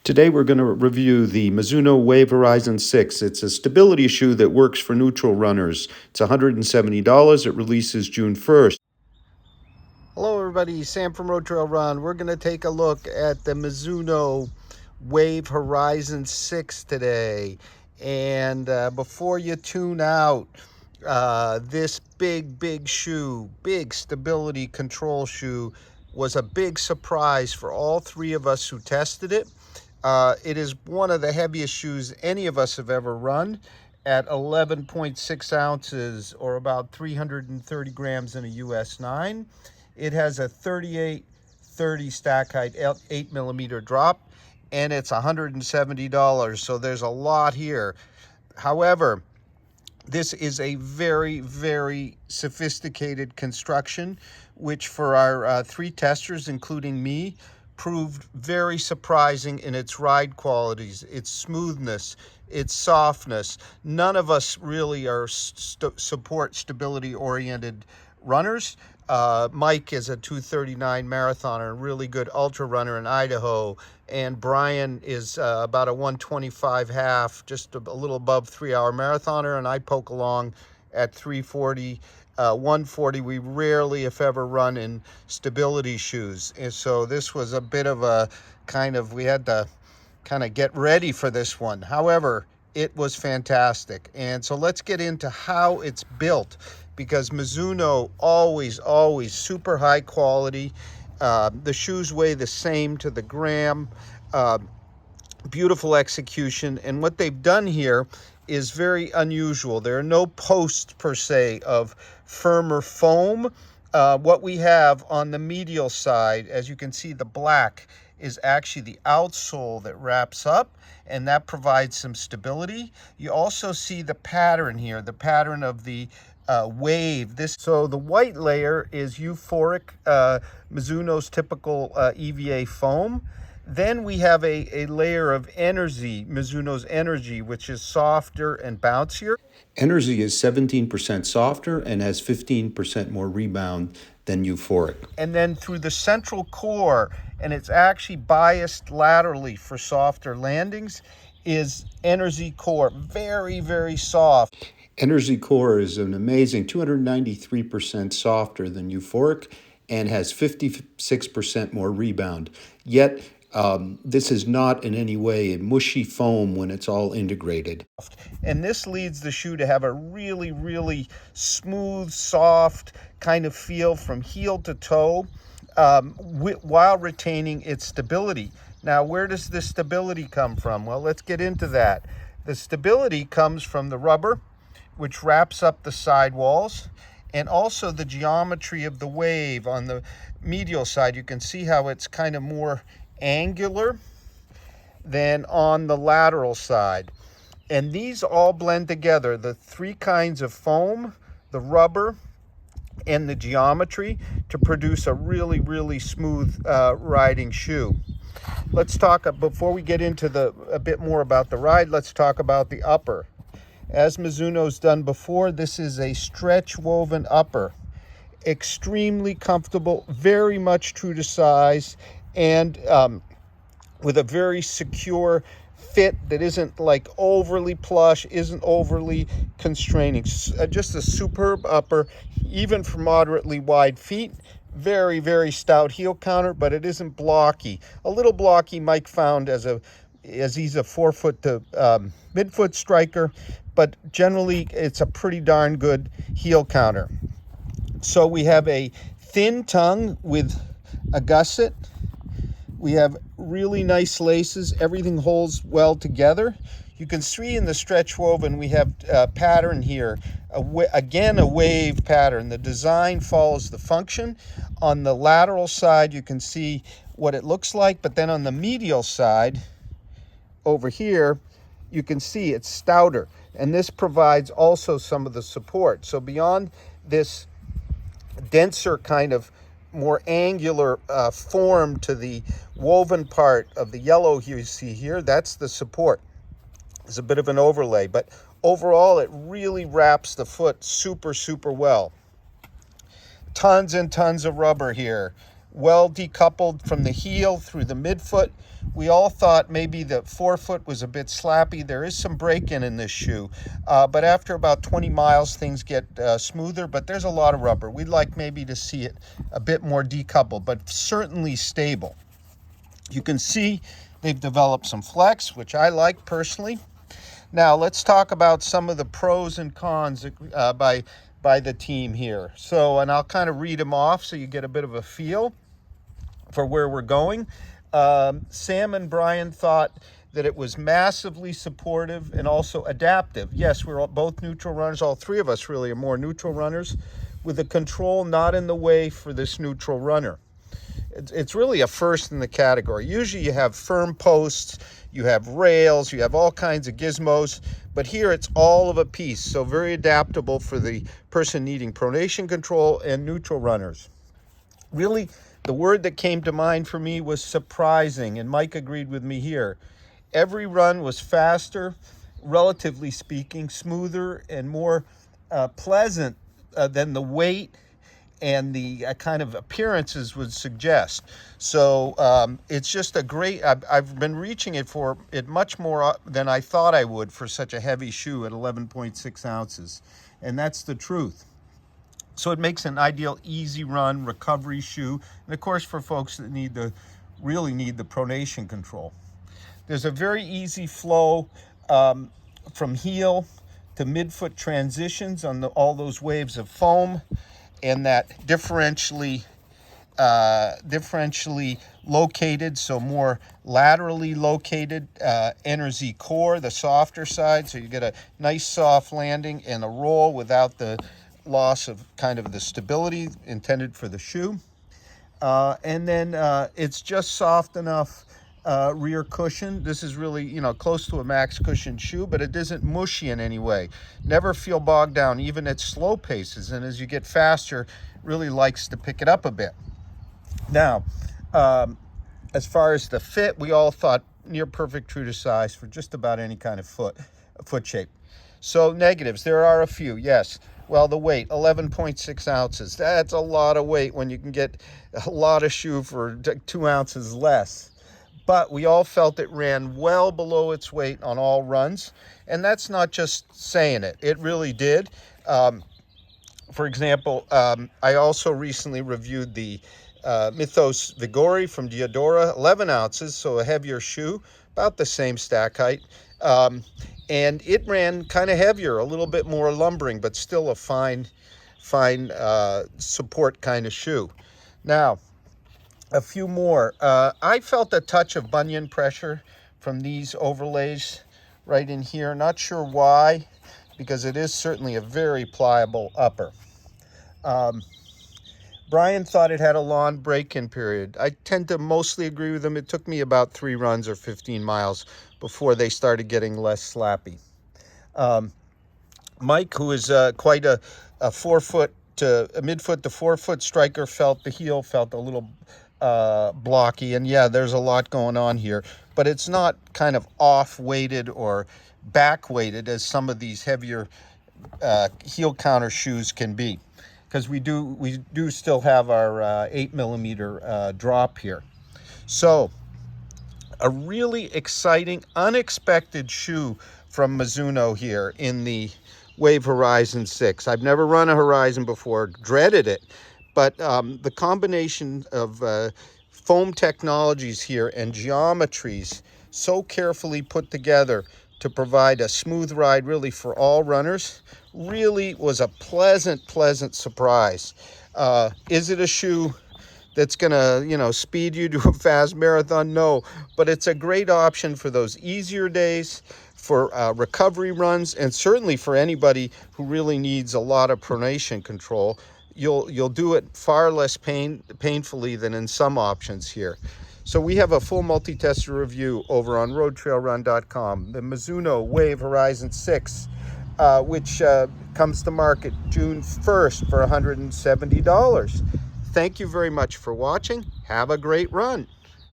Today we're going to review the Mizuno Wave Horizon 6. It's a stability shoe that works for neutral runners. It's $170. It releases June 1st. Hello everybody, Sam from RoadTrailRun. We're going to take a look at the Mizuno Wave Horizon 6 today. And before you tune out, this big shoe, big stability control shoe, was a big surprise for all three of us who tested it. It is one of the heaviest shoes any of us have ever run at 11.6 ounces or about 330 grams in a US 9. It has a 38/30 stack height, 8 millimeter drop, and it's $170. So there's a lot here. However, this is a very sophisticated construction, which for our three testers, including me, proved very surprising in its ride qualities, its smoothness, its softness. None of us really are support stability-oriented runners. Mike is a 2:39 marathoner, a really good ultra runner in Idaho, and Brian is about a 1:25 half, just a little above 3-hour marathoner, and I poke along at 3:40. 140 we rarely, if ever, run in stability shoes, and so this was a bit of a we had to kind of get ready for this one. However, it was fantastic. And so let's get into how it's built, because Mizuno always super high quality. The shoes weigh the same to the gram. Beautiful execution, and what they've done here is very unusual. There are no posts per se of firmer foam. What we have on the medial side, as you can see, the black is actually the outsole that wraps up, and that provides some stability. You also see the pattern here, the pattern of the wave. So the white layer is euphoric, Mizuno's typical EVA foam. Then we have a layer of Energy, Mizuno's Energy, which is softer and bouncier. Energy is 17% softer and has 15% more rebound than Euphoric. And then through the central core, and it's actually biased laterally for softer landings, is Energy Core. Very soft. Energy Core is an amazing 293% softer than Euphoric and has 56% more rebound. Yet, this is not in any way a mushy foam when it's all integrated. And this leads the shoe to have a really smooth, soft kind of feel from heel to toe, while retaining its stability. Now, where does this stability come from? Well, let's get into that. The stability comes from the rubber, which wraps up the sidewalls, and also the geometry of the wave. On the medial side, you can see how it's kind of more angular than on the lateral side. And these all blend together, the three kinds of foam, the rubber, and the geometry, to produce a really smooth riding shoe. Let's talk, before we get into a bit more about the ride, let's talk about the upper. As Mizuno's done before, this is a stretch woven upper. Extremely comfortable, very much true to size, and with a very secure fit that isn't like overly plush, isn't overly constraining. Just a superb upper, even for moderately wide feet. Very stout heel counter, but it isn't blocky. A little blocky, Mike found, as he's a 4-foot to midfoot striker, but generally it's a pretty darn good heel counter. So we have a thin tongue with a gusset. We have really nice laces. Everything holds well together. You can see in the stretch woven we have a pattern here. Again, a wave pattern. The design follows the function. On the lateral side, you can see what it looks like, but then on the medial side, over here, you can see it's stouter. And this provides also some of the support. So beyond this denser kind of more angular form to the woven part of the yellow you see here, that's the support. It's a bit of an overlay, but overall it really wraps the foot super well. Tons and tons of rubber here, well decoupled from the heel through the midfoot, We all thought maybe the forefoot was a bit slappy. There is some break-in in this shoe, but after about 20 miles, things get smoother, but there's a lot of rubber. We'd like maybe to see it a bit more decoupled, but certainly stable. You can see they've developed some flex, which I like personally. Now, let's talk about some of the pros and cons by the team here. So, and I'll kind of read them off so you get a bit of a feel for where we're going. Sam and Brian thought that it was massively supportive and also adaptive. Yes, we're both neutral runners. All three of us really are more neutral runners, with the control not in the way for this neutral runner. It's really a first in the category. Usually you have firm posts, you have rails, you have all kinds of gizmos, but here it's all of a piece. So very adaptable for the person needing pronation control and neutral runners. Really, the word that came to mind for me was surprising, and Mike agreed with me here. Every run was faster, relatively speaking, smoother and more pleasant than the weight and the kind of appearances would suggest. So it's just a great, I've been reaching it for it much more than I thought I would for such a heavy shoe at 11.6 ounces. And that's the truth. So it makes an ideal easy run recovery shoe, and of course for folks that really need the pronation control. There's a very easy flow from heel to midfoot transitions on all those waves of foam, and that differentially located, so more laterally located, enters the core, the softer side, so you get a nice soft landing and a roll without the loss of kind of the stability intended for the shoe. And then it's just soft enough rear cushion. This is really, close to a max cushion shoe, but it isn't mushy in any way. Never feel bogged down, even at slow paces. And as you get faster, really likes to pick it up a bit. Now, as far as the fit, we all thought near perfect, true to size for just about any kind of foot shape. So negatives, there are a few, yes. Well, the weight, 11.6 ounces. That's a lot of weight when you can get a lot of shoe for 2 ounces less. But we all felt it ran well below its weight on all runs. And that's not just saying it. It really did. For example, I also recently reviewed the Mythos Vigori from Diodora, 11 ounces, so a heavier shoe, about the same stack height. And it ran kind of heavier, a little bit more lumbering, but still a fine support kind of shoe. Now, a few more. I felt a touch of bunion pressure from these overlays right in here. Not sure why, because it is certainly a very pliable upper. Brian thought it had a long break-in period. I tend to mostly agree with him. It took me about 3 runs or 15 miles before they started getting less slappy. Mike, who is quite a midfoot to forefoot striker, felt the heel felt a little blocky, and yeah, there's a lot going on here, but it's not kind of off-weighted or back-weighted as some of these heavier heel counter shoes can be, because we do still have our 8 millimeter drop here. So a really exciting, unexpected shoe from Mizuno here in the Wave Horizon 6. I've never run a Horizon before, dreaded it, but the combination of foam technologies here and geometries so carefully put together to provide a smooth ride really for all runners really was a pleasant surprise. Is it a shoe that's gonna speed you to a fast marathon? No, but it's a great option for those easier days, for recovery runs, and certainly for anybody who really needs a lot of pronation control. You'll do it far less painfully than in some options here. So we have a full multi-tester review over on RoadTrailRun.com. The Mizuno Wave Horizon 6, which comes to market June 1st for $170. Thank you very much for watching. Have a great run.